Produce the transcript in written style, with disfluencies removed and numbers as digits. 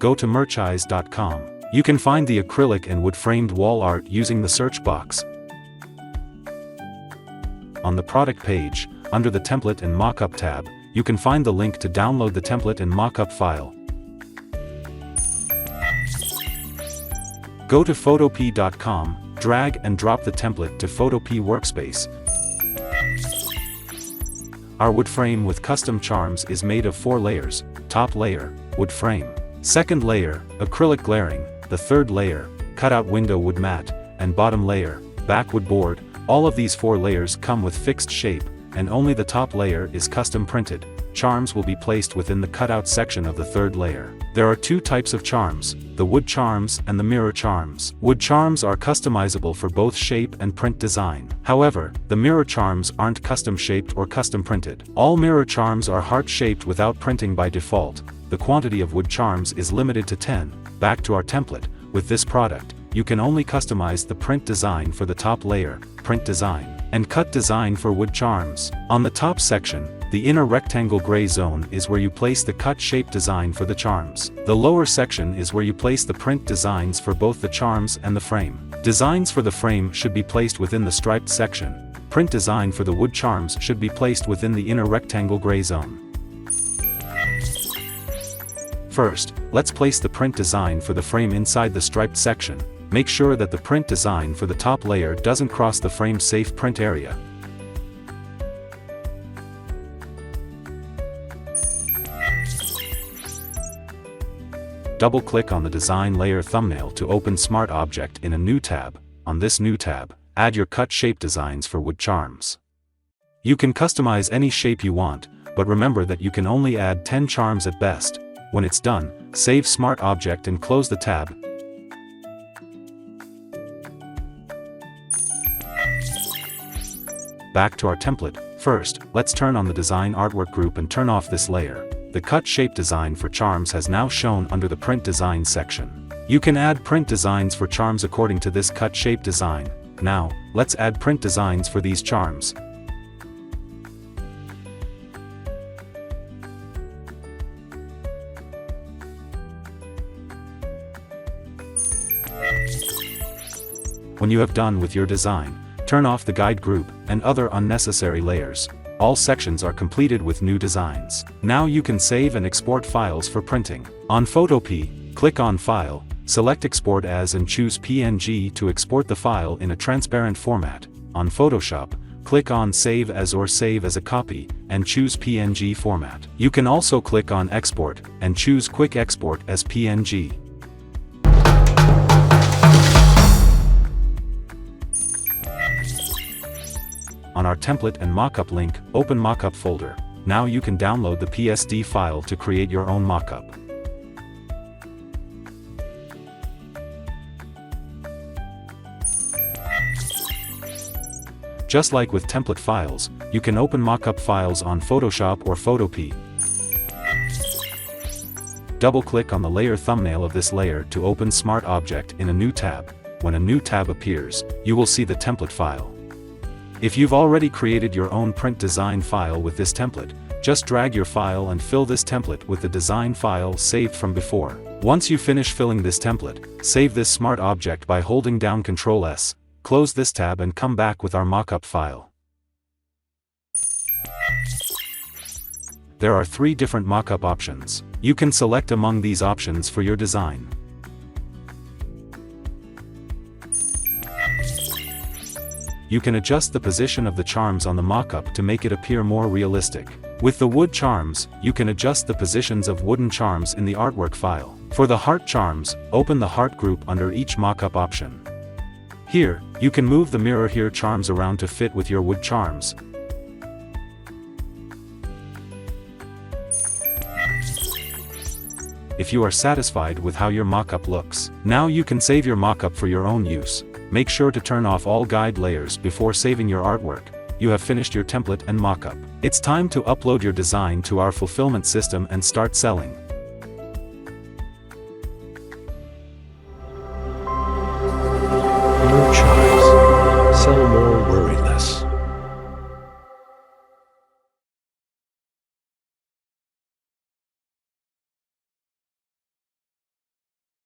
go to merchize.com. You can find the acrylic and wood-framed wall art using the search box. On the product page, under the Template and Mockup tab, you can find the link to download the template and mockup file. Go to photop.com, drag and drop the template to Photop workspace. Our wood frame with custom charms is made of 4 layers: top layer, wood frame; second layer, acrylic glaring; the third layer, cutout window wood mat; and bottom layer, backwood board. All of these 4 layers come with fixed shape, and only the top layer is custom printed. Charms will be placed within the cutout section of the third layer. There are 2 types of charms, the wood charms and the mirror charms. Wood charms are customizable for both shape and print design. However, the mirror charms aren't custom shaped or custom printed. All mirror charms are heart-shaped without printing by default. The quantity of wood charms is limited to 10. Back to our template. With this product, you can only customize the print design for the top layer, print design, and cut design for wood charms. On the top section, the inner rectangle gray zone is where you place the cut shape design for the charms. The lower section is where you place the print designs for both the charms and the frame. Designs for the frame should be placed within the striped section. Print design for the wood charms should be placed within the inner rectangle gray zone. First, let's place the print design for the frame inside the striped section. Make sure that the print design for the top layer doesn't cross the frame safe print area. Double-click on the design layer thumbnail to open Smart Object in a new tab. On this new tab, add your cut shape designs for wood charms. You can customize any shape you want, but remember that you can only add 10 charms at best. When it's done, save Smart Object and close the tab. Back to our template. First, let's turn on the design artwork group and turn off this layer. The cut shape design for charms has now shown under the print design section. You can add print designs for charms according to this cut shape design. Now, let's add print designs for these charms. When you have done with your design, turn off the guide group and other unnecessary layers. All sections are completed with new designs. Now you can save and export files for printing. On Photop, click on File, select Export As and choose PNG to export the file in a transparent format. On Photoshop, click on Save As or Save as a Copy, and choose PNG format. You can also click on Export, and choose Quick Export as PNG. On our template and mockup link, open Mockup folder. Now you can download the PSD file to create your own mockup. Just like with template files, you can open mockup files on Photoshop or Photop. Double-click on the layer thumbnail of this layer to open Smart Object in a new tab. When a new tab appears, you will see the template file. If you've already created your own print design file with this template, just drag your file and fill this template with the design file saved from before. Once you finish filling this template, save this Smart Object by holding down Ctrl S, close this tab and come back with our mockup file. There are 3 different mockup options. You can select among these options for your design. You can adjust the position of the charms on the mockup to make it appear more realistic. With the wood charms, you can adjust the positions of wooden charms in the artwork file. For the heart charms, open the heart group under each mockup option. Here, you can move the mirror here charms around to fit with your wood charms. If you are satisfied with how your mockup looks, now you can save your mockup for your own use. Make sure to turn off all guide layers before saving your artwork. You have finished your template and mockup. It's time to upload your design to our fulfillment system and start selling. Your choice. Sell more, worry less.